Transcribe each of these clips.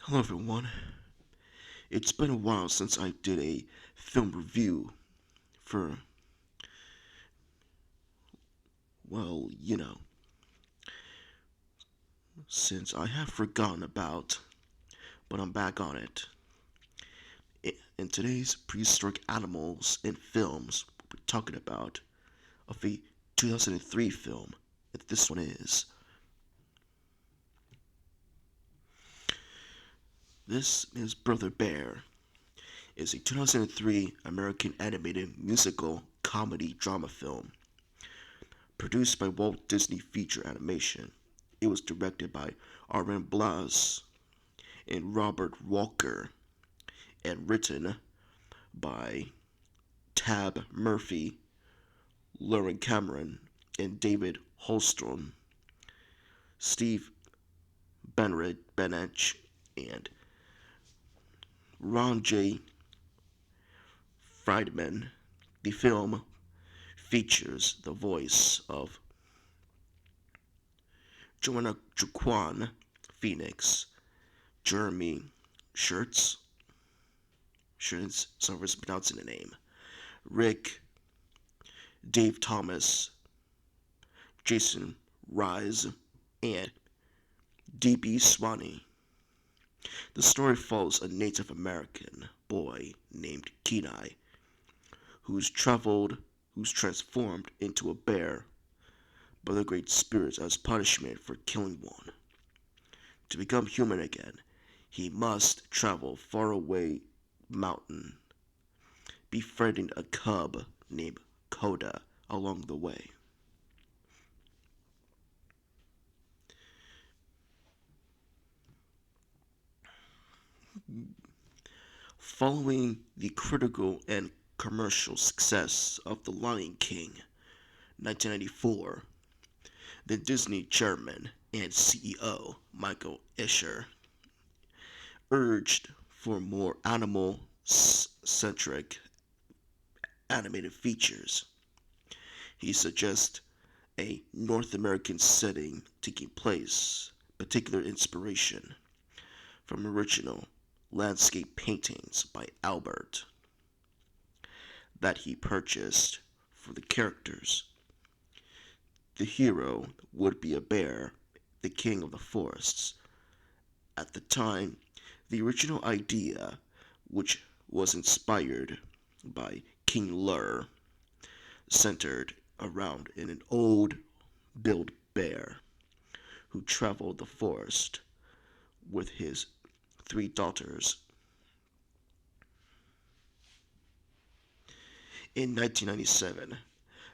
Hello everyone. It's been a while since I did a film review for, well, since I have forgotten about, but I'm back on it. In today's prehistoric animals and films, we're talking about of a 2003 film. And this one is. This is Brother Bear. It's a 2003 American animated musical comedy drama film produced by Walt Disney Feature Animation. It was directed by Aaron Blas and Robert Walker and written by Tab Murphy, Lauren Cameron, and David Holstrom, Steve Benich, and Ron J. Friedman. The film features the voice of Joanna Jaquan Phoenix, Jeremy Shirts, sorry for pronouncing the name, Rick, Dave Thomas, Jason Rise, and D.B. Swanee. The story follows a Native American boy named Kenai who's transformed into a bear by the Great Spirits as punishment for killing one. To become human again, he must travel far away mountain, befriending a cub named Coda along the way. Following the critical and commercial success of The Lion King, 1994, the Disney chairman and CEO Michael Eisner urged for more animal-centric animated features. He suggests a North American setting taking place, particular inspiration from original landscape paintings by Albert that he purchased for the characters. The hero would be a bear, the king of the forests. At the time, the original idea, which was inspired by King Lear, centered around an old billed bear who traveled the forest with his three daughters. In 1997,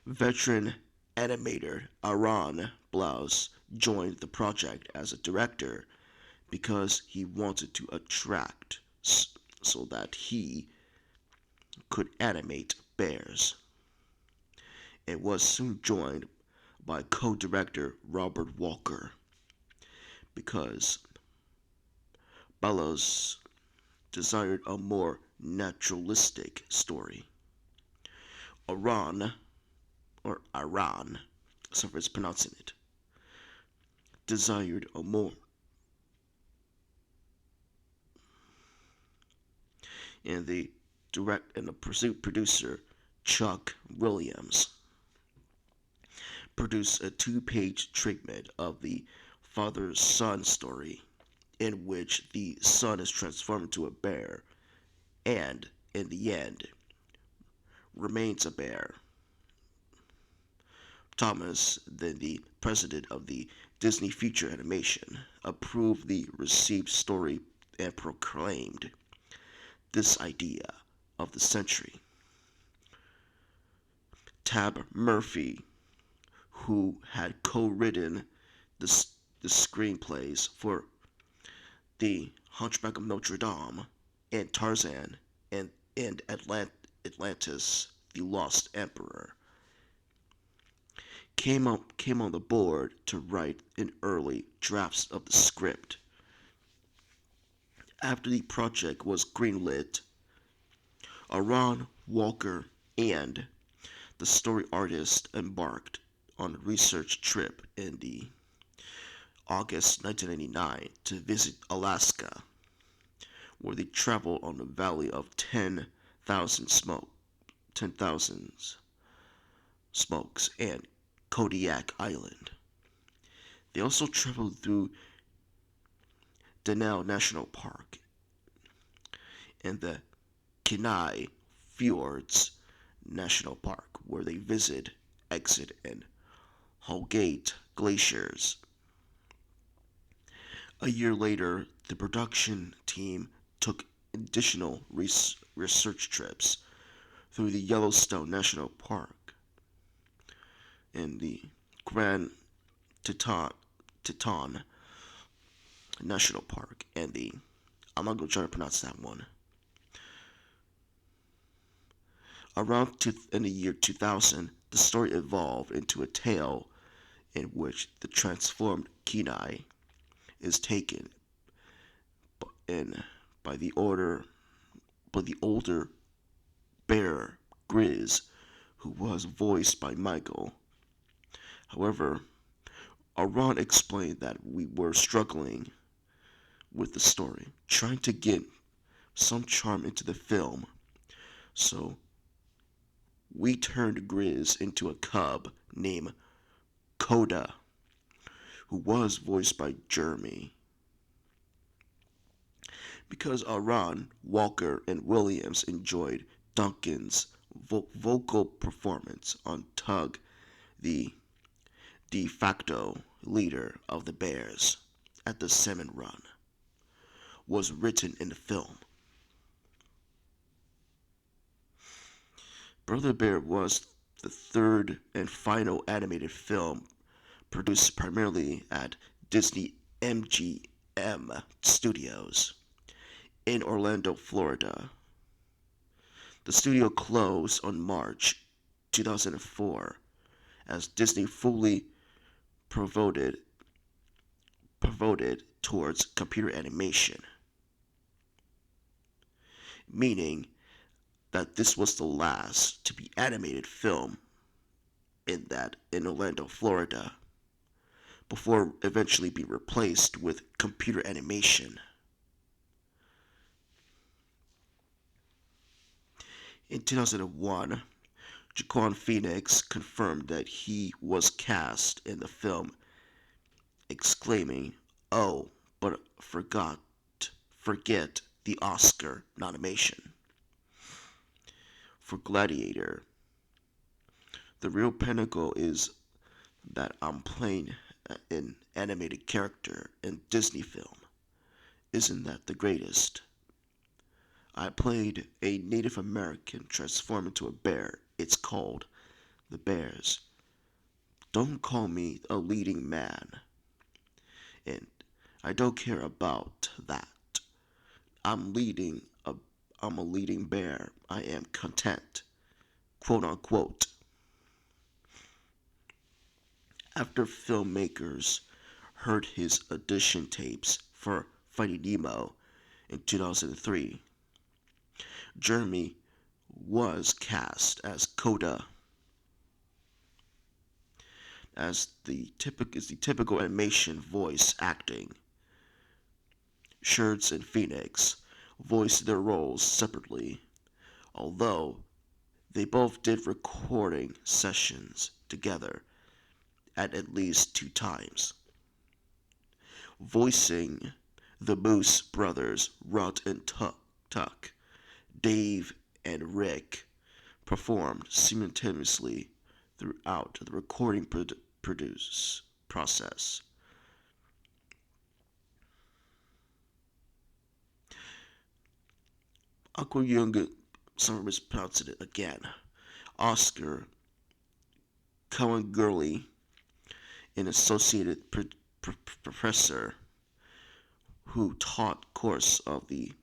veteran animator Aaron Blouse joined the project as a director because he wanted to attract so that he could animate bears, and was soon joined by co-director Robert Walker because Bellows desired a more naturalistic story. Aaron, sorry for pronouncing it, desired a more and the producer Chuck Williams produced a two-page treatment of the father-son story in which the son is transformed into a bear and, in the end, remains a bear. Thomas, then the president of the Disney Feature Animation, approved the received story and proclaimed this idea of the century. Tab Murphy, who had co-written the screenplays for The Hunchback of Notre Dame and Tarzan and Atlantis, The Lost Emperor, came on the board to write an early drafts of the script. After the project was greenlit, Aaron Walker and the story artist embarked on a research trip in the August 1999 to visit Alaska. where they traveled on the valley of 10,000 smokes and Kodiak Island. They also traveled through Denali National Park and the Kenai Fjords National Park, where they visit Exit and Holgate glaciers. A year later, the production team took additional research trips through the Yellowstone National Park and the Grand Teton National Park and the I'm not going to try to pronounce that one. In the year 2000, the story evolved into a tale in which the transformed Kenai is taken in by the older bear Grizz, who was voiced by Michael. However, Aaron explained that we were struggling with the story, trying to get some charm into the film, so we turned Grizz into a cub named Coda, who was voiced by Jeremy. Because Aaron, Walker, and Williams enjoyed Duncan's vocal performance on Tug, the de facto leader of the Bears at the Salmon Run, was written in the film. Brother Bear was the third and final animated film produced primarily at Disney MGM Studios in Orlando, Florida. The studio closed on March 2004 as Disney fully pivoted towards computer animation, meaning that this was the last to be animated film in Orlando, Florida, before eventually being replaced with computer animation. In 2001, Joaquin Phoenix confirmed that he was cast in the film, exclaiming, "Oh, but forget the Oscar nomination." For Gladiator, the real pinnacle is that I'm playing an animated character in Disney film. Isn't that the greatest? I played a Native American transformed into a bear. It's called The Bears. Don't call me a leading man. And I don't care about that. I'm leading a I'm a leading bear. I am content. Quote unquote. After filmmakers heard his audition tapes for Finding Nemo in 2003, Jeremy was cast as Coda, as the typical animation voice acting. Schertz and Phoenix voiced their roles separately, although they both did recording sessions together at least 2 times. Voicing the Moose brothers, Runt and Tuck, Dave and Rick performed simultaneously throughout the recording produce process. Aqua Young, sorry mispronouncing it again, Oscar Cohen Gurley, an associated professor who taught course of the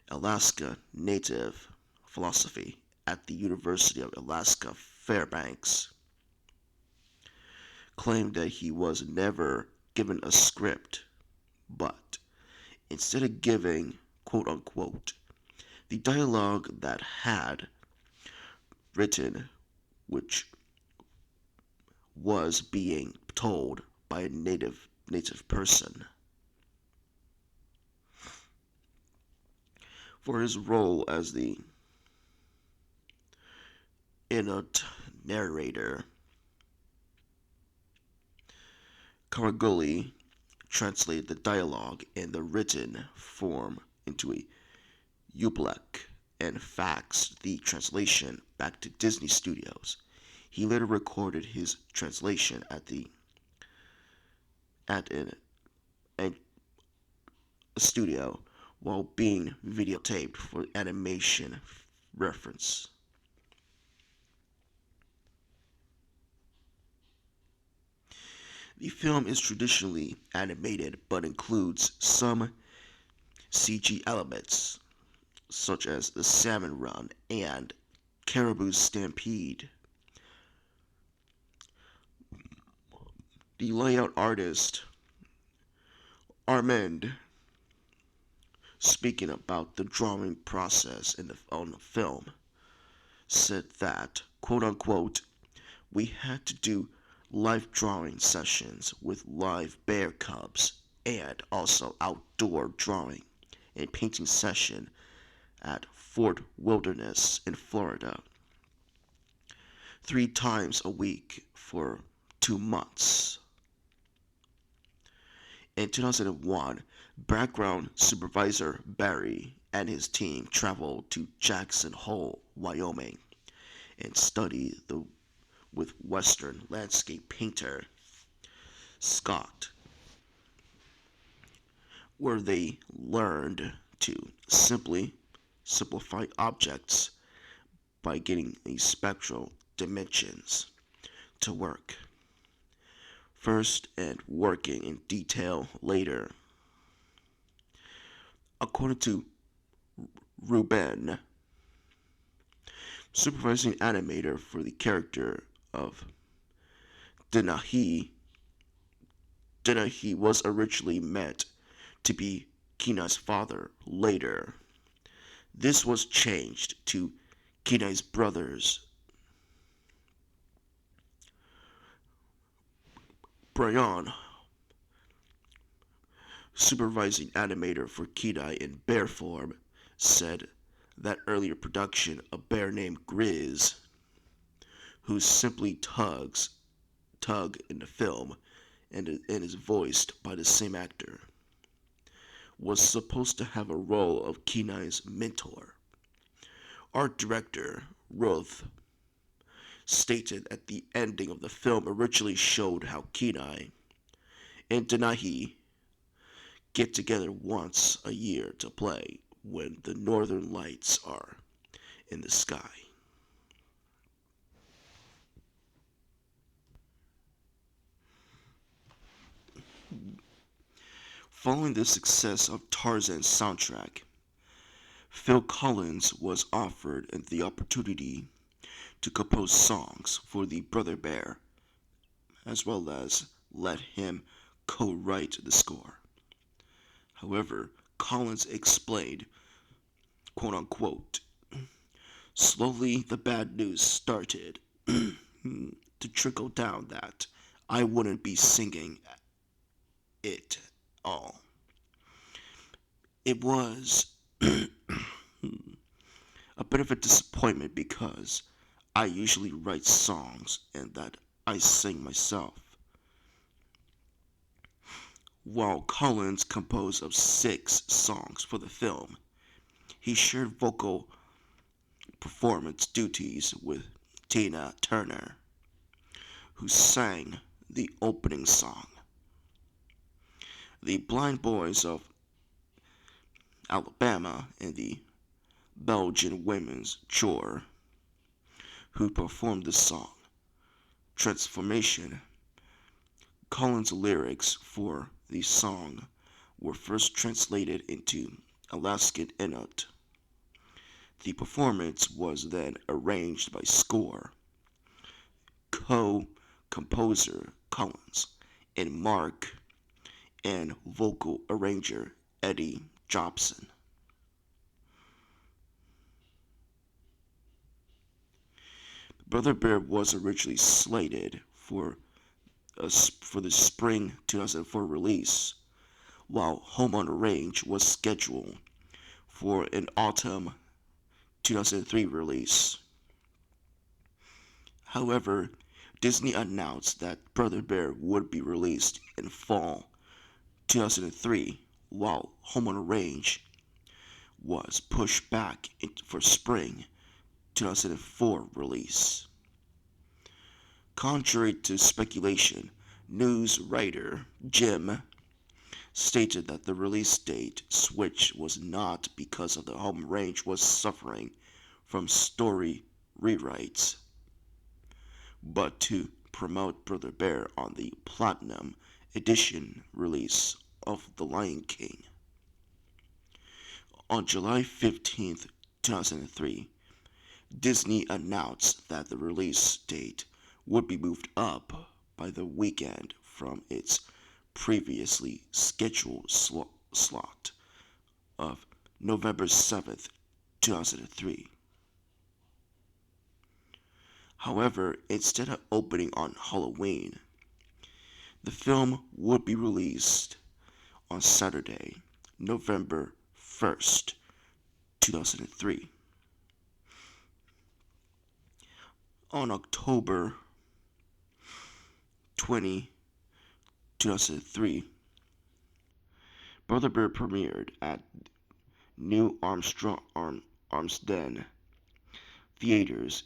Alaska Native philosophy at the University of Alaska Fairbanks, claimed that he was never given a script, but instead of giving, quote unquote, the dialogue that had written, which was being told by a native person. for his role as the Inuit narrator. Karaguli translated the dialogue in the written form into a Ublek and faxed the translation back to Disney Studios. He later recorded his translation at a studio while being videotaped for animation reference. The film is traditionally animated but includes some CG elements, such as the salmon run and caribou stampede. The layout artist, Armand, speaking about the drawing process on the film, said that, quote unquote, we had to do live drawing sessions with live bear cubs and also outdoor drawing and painting session at Fort Wilderness in Florida 3 times a week for 2 months. In 2001, background supervisor Barry and his team traveled to Jackson Hole, Wyoming, and studied with Western landscape painter Scott, where they learned to simply simplify objects by getting a spectral dimensions to work first and working in detail later. According to Ruben, supervising animator for the character of Denahi, Denahi was originally meant to be Kenai's father later. This was changed to Kenai's brothers. Brian, supervising animator for Kenai in bear form, said that earlier production, a bear named Grizz, who simply tug in the film and is voiced by the same actor, was supposed to have a role of Kenai's mentor. Art director Roth stated at the ending of the film originally showed how Kenai and Denahi get together once a year to play when the northern lights are in the sky. Following the success of Tarzan's soundtrack, Phil Collins was offered the opportunity to compose songs for the Brother Bear, as well as let him co-write the score. However, Collins explained, quote unquote, slowly the bad news started to trickle down that I wouldn't be singing it all. It was a bit of a disappointment because I usually write songs and that I sing myself. While Collins composed of 6 songs for the film, he shared vocal performance duties with Tina Turner, who sang the opening song. The Blind Boys of Alabama and the Belgian Women's Choir, who performed the song. Transformation. Collins' lyrics for the song were first translated into Alaskan Inuit. The performance was then arranged by score co-composer Collins and Mark and vocal arranger Eddie Jobson. Brother Bear was originally slated for the spring 2004 release, while Home on the Range was scheduled for an autumn 2003 release. However, Disney announced that Brother Bear would be released in fall 2003, while Home on Range was pushed back for spring 2004 release. Contrary to speculation, news writer Jim stated that the release date switch was not because of the home range was suffering from story rewrites, but to promote Brother Bear on the Platinum Edition release of The Lion King. On July 15th, 2003, Disney announced that the release date would be moved up by the weekend from its previously scheduled slot of November 7th, 2003. However, instead of opening on Halloween, the film would be released on Saturday, November 1st, 2003. On October 20, 2003, Brother Bear premiered at New Armsden theaters,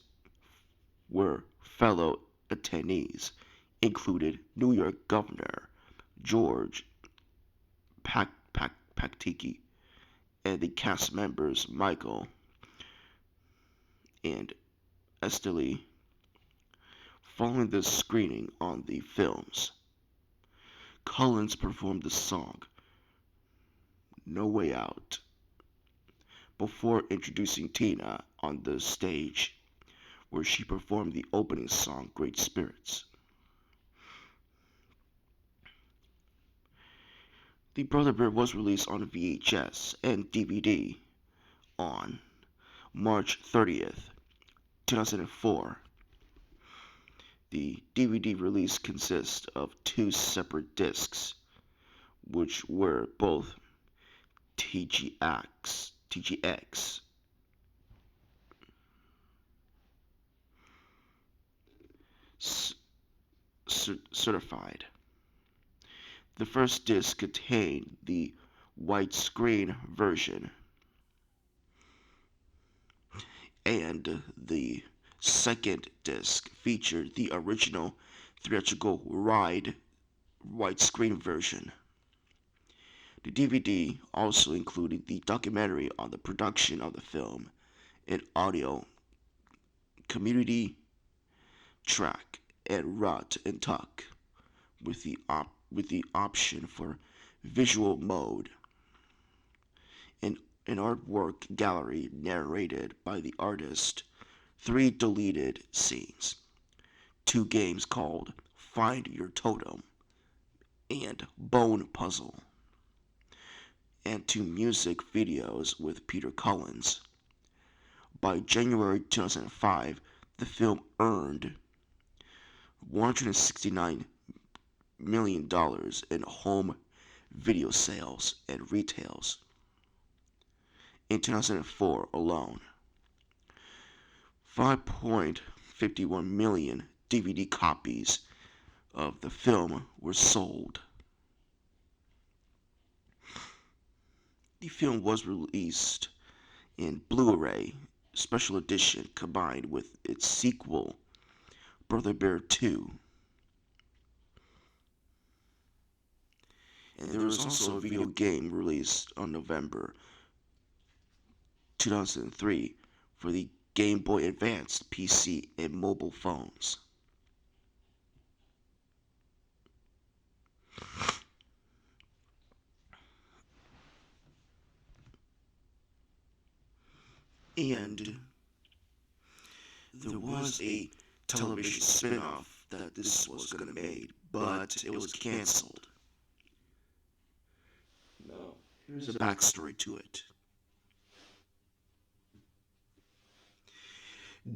where fellow attendees included New York Governor George Pataki and the cast members Michael and Estelle. Following the screening on the films, Collins performed the song No Way Out before introducing Tina on the stage, where she performed the opening song Great Spirits. The Brother Bear was released on VHS and DVD on March 30th, 2004. The DVD release consists of two separate discs, which were both TGX certified. The first disc contained the widescreen version, and the second disc featured the original theatrical widescreen version. The DVD also included the documentary on the production of the film, an audio community track, and Rot and Tuck, with the option for visual mode, an artwork gallery narrated by the artist, 3 deleted scenes, 2 games called Find Your Totem and Bone Puzzle, and 2 music videos with Peter Collins. By January 2005, the film earned $169 million in home video sales and retails. In 2004 alone, 5.51 million DVD copies of the film were sold. The film was released in Blu-ray Special Edition combined with its sequel, Brother Bear 2. And there was also a video game released on November 2003 for the Game Boy Advance, PC, and mobile phones. And there was a television spin-off that this was going to be made, but it was canceled. No, here's a backstory to it.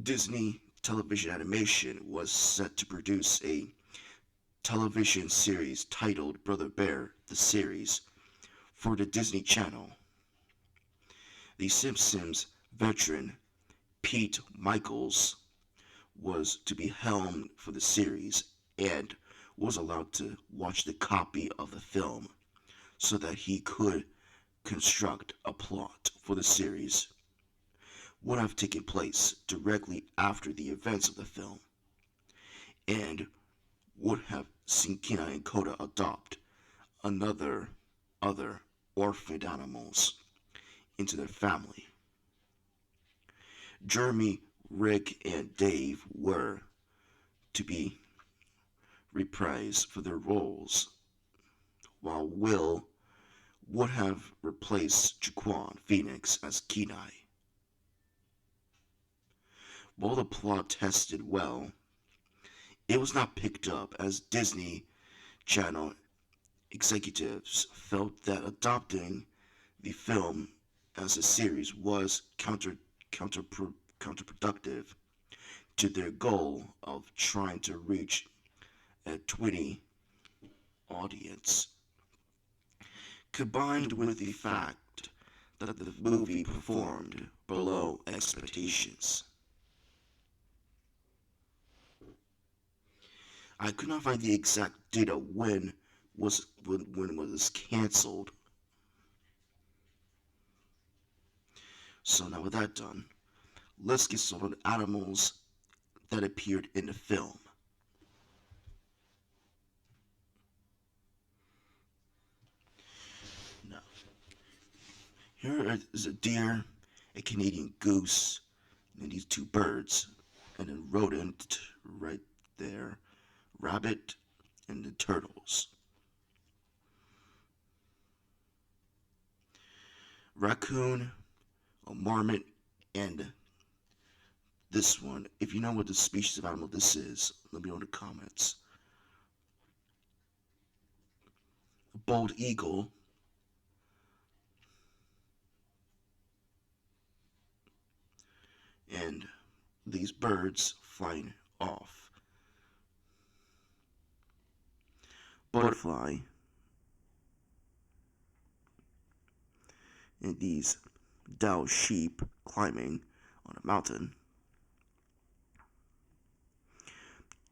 Disney Television Animation was set to produce a television series titled Brother Bear, the series, for the Disney Channel. The Simpsons veteran Pete Michaels was to be helmed for the series and was allowed to watch the copy of the film so that he could construct a plot for the series would have taken place directly after the events of the film and would have seen Kenai and Koda adopt another other orphaned animals into their family. Jeremy, Rick, and Dave were to be reprised for their roles, while Will would have replaced Jaquan Phoenix as Kenai. While the plot tested well, it was not picked up as Disney Channel executives felt that adopting the film as a series was counterproductive to their goal of trying to reach a 20 audience, combined with the fact that the movie performed below expectations. I could not find the exact data when it was canceled. So now with that done, let's get some of the animals that appeared in the film. Now, here is a deer, a Canadian goose, and these two birds, and a rodent right there, rabbit, and the turtles. Raccoon, a marmot, and this one. If you know what the species of animal this is, let me know in the comments. A bald eagle, and these birds flying off. Butterfly, and these Dao sheep climbing on a mountain.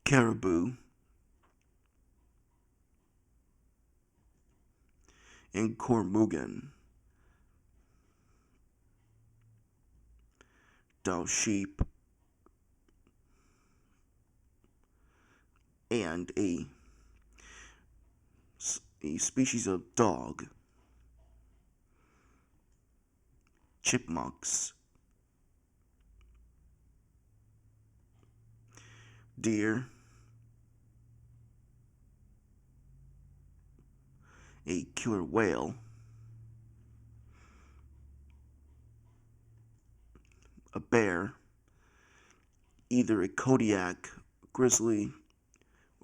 Caribou, and Cormugan. Dao sheep, and a species of dog. Chipmunks, deer, a killer whale, a bear, either a Kodiak grizzly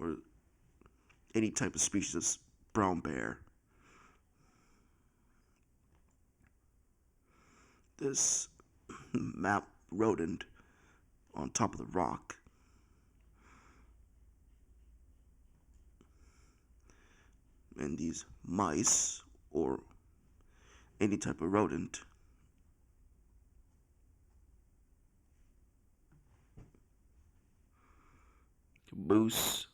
or any type of species of brown bear. This map rodent on top of the rock. And these mice or any type of rodent. Moose,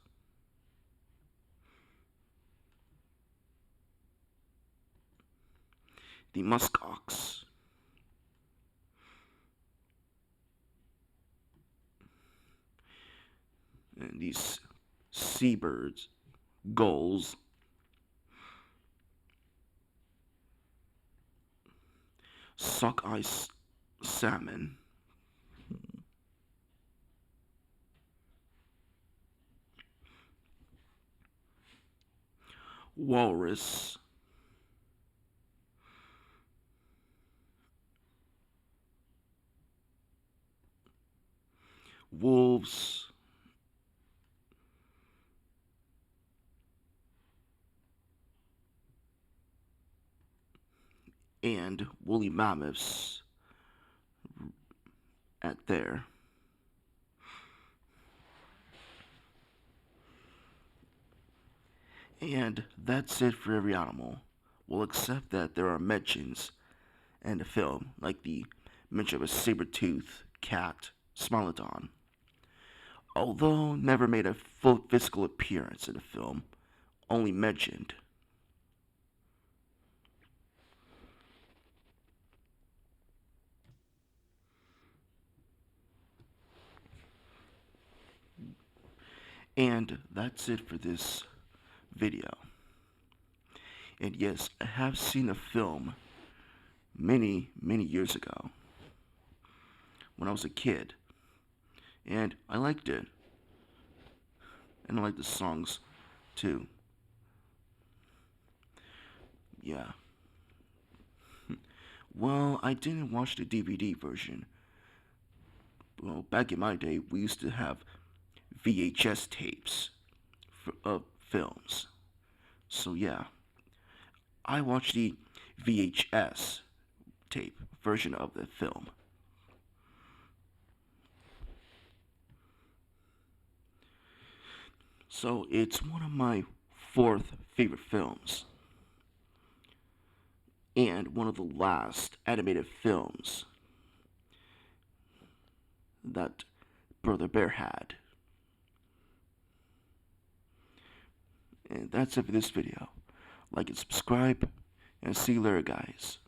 the muskox, and these seabirds, gulls, sockeye salmon, walrus, wolves, and woolly mammoths at there. And that's it for every animal. We'll accept that there are mentions in the film, like the mention of a saber-toothed cat, Smilodon. Although never made a full physical appearance in the film, only mentioned. And that's it for this video. And yes, I have seen the film many, many years ago when I was a kid. And I liked it. And I liked the songs too. Yeah. Well, I didn't watch the DVD version. Well, back in my day, we used to have VHS tapes of films. So yeah, I watched the VHS tape version of the film. So it's one of my fourth favorite films. And one of the last animated films that Brother Bear had. And that's it for this video. Like and subscribe, and see you later, guys.